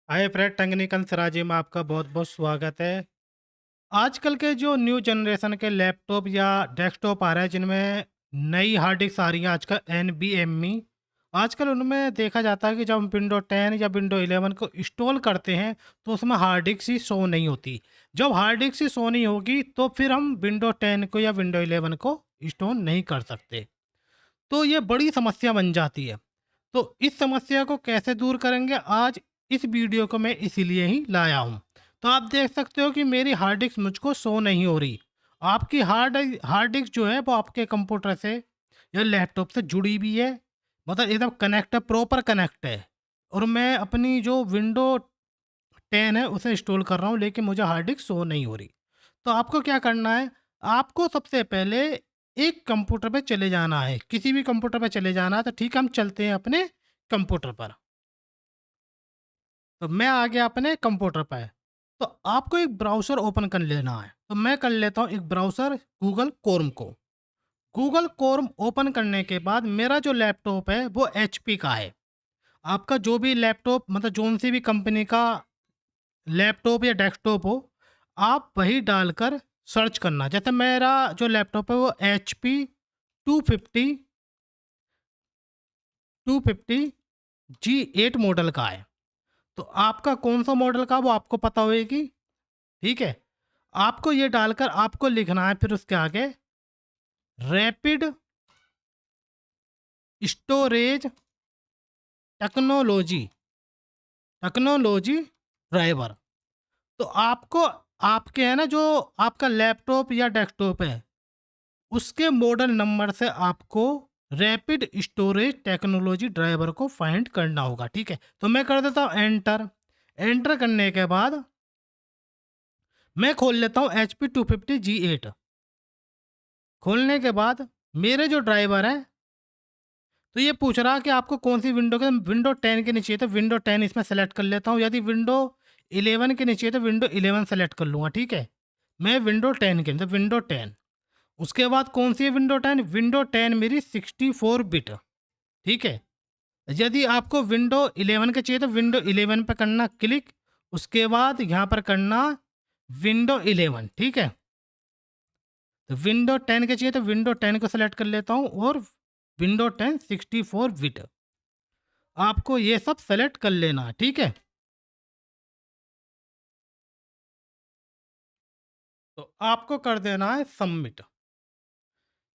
Hi friend, technical Siraji में आपका बहुत बहुत स्वागत है। आजकल के जो न्यू जनरेशन के लैपटॉप या डेस्कटॉप आ रहे हैं जिनमें नई हार्ड डिस्क आ रही है आजकल NVMe। आजकल उनमें देखा जाता है कि जब हम विंडो 10 या विंडो 11 को इंस्टॉल करते हैं तो उसमें हार्ड डिस्क ही शो नहीं होती। जब हार्ड डिस्क ही शो नहीं होगी तो फिर हम विंडो 10 को या विंडो 11 को इंस्टॉल नहीं कर सकते। तो ये बड़ी समस्या बन जाती है। तो इस समस्या को कैसे दूर करेंगे, आज इस वीडियो को मैं इसीलिए ही लाया हूँ। तो आप देख सकते हो कि मेरी हार्ड डिस्क मुझको शो नहीं हो रही। आपकी हार्ड डिस्क जो है वो आपके कंप्यूटर से या लैपटॉप से जुड़ी हुई है, मतलब एकदम कनेक्ट है, प्रॉपर कनेक्ट है। और मैं अपनी जो विंडो 10 है उसे इंस्टॉल कर रहा हूँ, लेकिन मुझे हार्ड डिस्क शो नहीं हो रही। तो आपको क्या करना है, आपको सबसे पहले एक कंप्यूटर पे चले जाना है, किसी भी कंप्यूटर पे चले जाना है। तो ठीक है, हम चलते हैं अपने कंप्यूटर पर। तो मैं आ गया अपने कंप्यूटर पे। तो आपको एक ब्राउज़र ओपन कर लेना है। तो मैं कर लेता हूँ एक ब्राउज़र गूगल क्रोम को। गूगल क्रोम ओपन करने के बाद मेरा जो लैपटॉप है वो एचपी का है। आपका जो भी लैपटॉप, मतलब जोन सी भी कंपनी का लैपटॉप या डेस्कटॉप हो, आप वही डालकर सर्च करना। जैसे मेरा जो लैपटॉप है वो HP 250 250 G8 मॉडल का है। तो आपका कौन सा मॉडल का वो आपको पता होएगी। ठीक है, आपको ये डालकर आपको लिखना है फिर उसके आगे rapid storage technology technology driver. तो आपको, आपके है ना जो आपका लैपटॉप या डेस्कटॉप है, उसके मॉडल नंबर से आपको रैपिड स्टोरेज टेक्नोलॉजी ड्राइवर को फाइंड करना होगा। ठीक है, तो मैं कर देता हूँ एंटर। एंटर करने के बाद मैं खोल लेता हूँ HP 250 G8। खोलने के बाद मेरे जो ड्राइवर है, तो ये पूछ रहा कि आपको कौन सी विंडो के, विंडो 10 के नीचे है तो विंडो 10 इसमें सेलेक्ट कर लेता हूँ। यदि विंडो 11 के नीचे है तो विंडो 11 सेलेक्ट कर लूँगा। ठीक है, मैं विंडो 10 के, तो विंडो 10। उसके बाद कौन सी है विंडो 10, विंडो 10 मेरी 64 बिट। ठीक है, यदि आपको विंडो 11 के चाहिए तो विंडो 11 पे करना क्लिक। उसके बाद यहाँ पर करना विंडो 11। ठीक है, तो विंडो 10 के चाहिए तो विंडो 10 को सेलेक्ट कर लेता हूँ और विंडो 10 64 बिट आपको ये सब सेलेक्ट कर लेना है। ठीक है, तो आपको कर देना है सबमिट।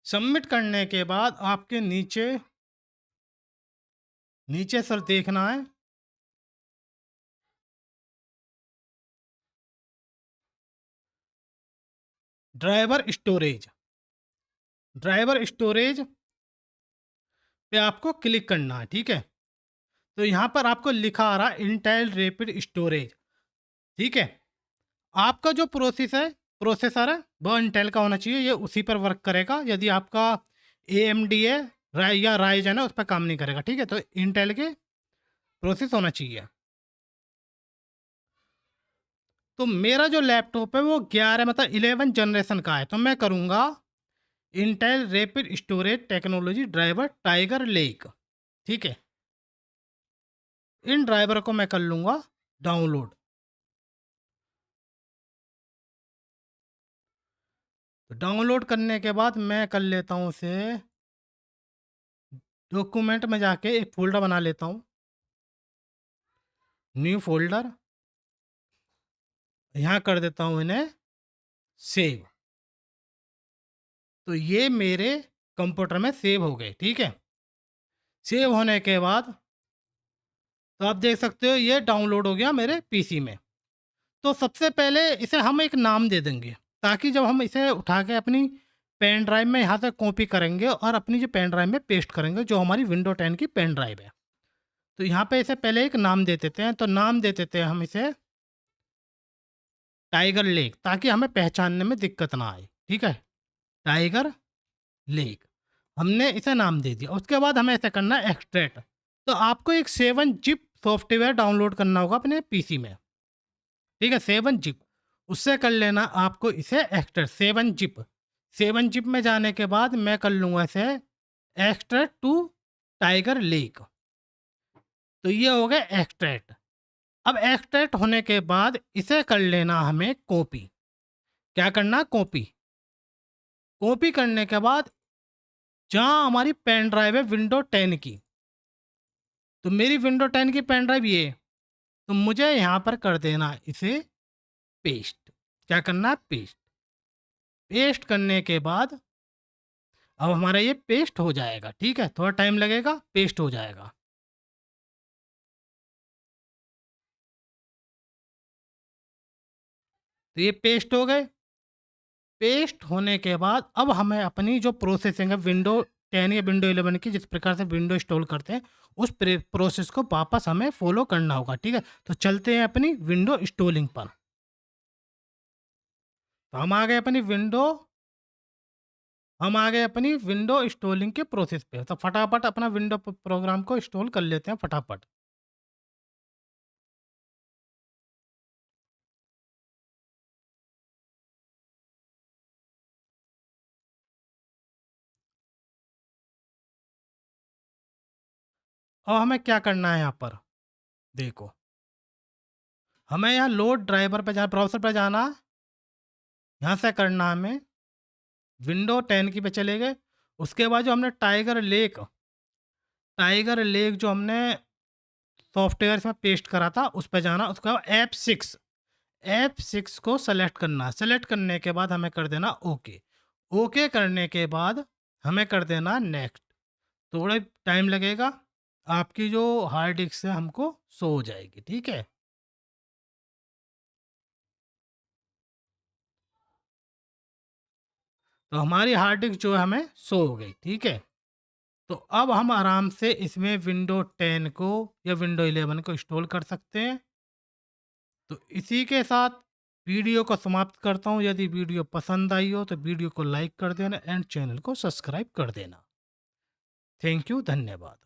सबमिट करने के बाद आपके नीचे नीचे सर देखना है ड्राइवर स्टोरेज। ड्राइवर स्टोरेज पे आपको क्लिक करना है। ठीक है, तो यहाँ पर आपको लिखा आ रहा है इंटेल रैपिड स्टोरेज। ठीक है, आपका जो प्रोसेसर है वो इंटेल का होना चाहिए, ये उसी पर वर्क करेगा। यदि आपका AMD है, या राइजन है, उस पर काम नहीं करेगा। ठीक है, तो इंटेल के प्रोसेस होना चाहिए। तो मेरा जो लैपटॉप है वो 11, मतलब 11 जनरेशन का है। तो मैं करूँगा Intel rapid storage technology driver tiger lake. ठीक है, इन ड्राइवर को मैं कर लूँगा डाउनलोड। तो डाउनलोड करने के बाद मैं कर लेता हूँ उसे डॉक्यूमेंट में जाके एक फ़ोल्डर बना लेता हूँ, न्यू फ़ोल्डर। यहाँ कर देता हूँ इन्हें सेव। तो ये मेरे कंप्यूटर में सेव हो गए। ठीक है, सेव होने के बाद तो आप देख सकते हो ये डाउनलोड हो गया मेरे पीसी में। तो सबसे पहले इसे हम एक नाम दे देंगे, ताकि जब हम इसे उठा के अपनी पेन ड्राइव में यहाँ से कॉपी करेंगे और अपनी जो पेन ड्राइव में पेस्ट करेंगे, जो हमारी विंडो 10 की पेन ड्राइव है। तो यहाँ पे इसे पहले एक नाम दे देते हैं। तो नाम दे देते हैं हम इसे टाइगर लेक, ताकि हमें पहचानने में दिक्कत ना आए। ठीक है, टाइगर लेक हमने इसे नाम दे दिया। उसके बाद हमें ऐसा करना है एक्सट्रैक्ट। तो आपको एक 7 जिप सॉफ्टवेयर डाउनलोड करना होगा अपने पीसी में। ठीक है, 7 जिप, उससे कर लेना आपको इसे एक्सट्रैक्ट। 7 जिप में जाने के बाद मैं कर लूँगा इसे एक्सट्रैक्ट टू टाइगर लेक। तो ये हो गया एक्सट्रैक्ट। अब एक्सट्रैक्ट होने के बाद इसे कर लेना हमें कॉपी। क्या करना? कॉपी। कॉपी करने के बाद जहाँ हमारी पेन ड्राइव है विंडो 10 की, तो मेरी विंडो 10 की पेन ड्राइव ये, तो मुझे यहाँ पर कर देना इसे पेस्ट। क्या करना? पेस्ट। पेस्ट करने के बाद अब हमारा ये पेस्ट हो जाएगा, ठीक है? थोड़ा टाइम लगेगा, पेस्ट हो जाएगा। तो ये पेस्ट हो गए। पेस्ट होने के बाद अब हमें अपनी जो प्रोसेसिंग है विंडो 10 या विंडो 11 की, जिस प्रकार से विंडो इंस्टॉल करते हैं, उस प्रोसेस को वापस हमें फॉलो करना होगा, ठीक है? तो चलते हैं अपनी विंडो इंस्टॉलिंग पर। तो हम आ गए अपनी विंडो इंस्टॉलिंग के प्रोसेस पे। तो फटाफट अपना विंडो प्रोग्राम को इंस्टॉल कर लेते हैं फटाफट। और हमें क्या करना है यहाँ पर, देखो, हमें यहाँ लोड ड्राइवर पे जाना, ब्राउज़र पे जाना, यहाँ से करना हमें विंडो 10 की पे चले गए। उसके बाद जो हमने टाइगर लेक जो हमने सॉफ्टवेयर में पेस्ट करा था, उस पे जाना। उसके बाद F6 को सेलेक्ट करना। सेलेक्ट करने के बाद हमें कर देना ओके। ओके करने के बाद हमें कर देना नेक्स्ट। थोड़ा टाइम लगेगा, आपकी जो हार्ड डिस्क है हमको शो हो जाएगी, ठीक है? तो हमारी हार्ड डिस्क जो है हमें शो हो गई, ठीक है? तो अब हम आराम से इसमें विंडो 10 को या विंडो 11 को इंस्टॉल कर सकते हैं। तो इसी के साथ वीडियो को समाप्त करता हूँ। यदि वीडियो पसंद आई हो तो वीडियो को लाइक कर देना एंड चैनल को सब्सक्राइब कर देना। थैंक यू, धन्यवाद।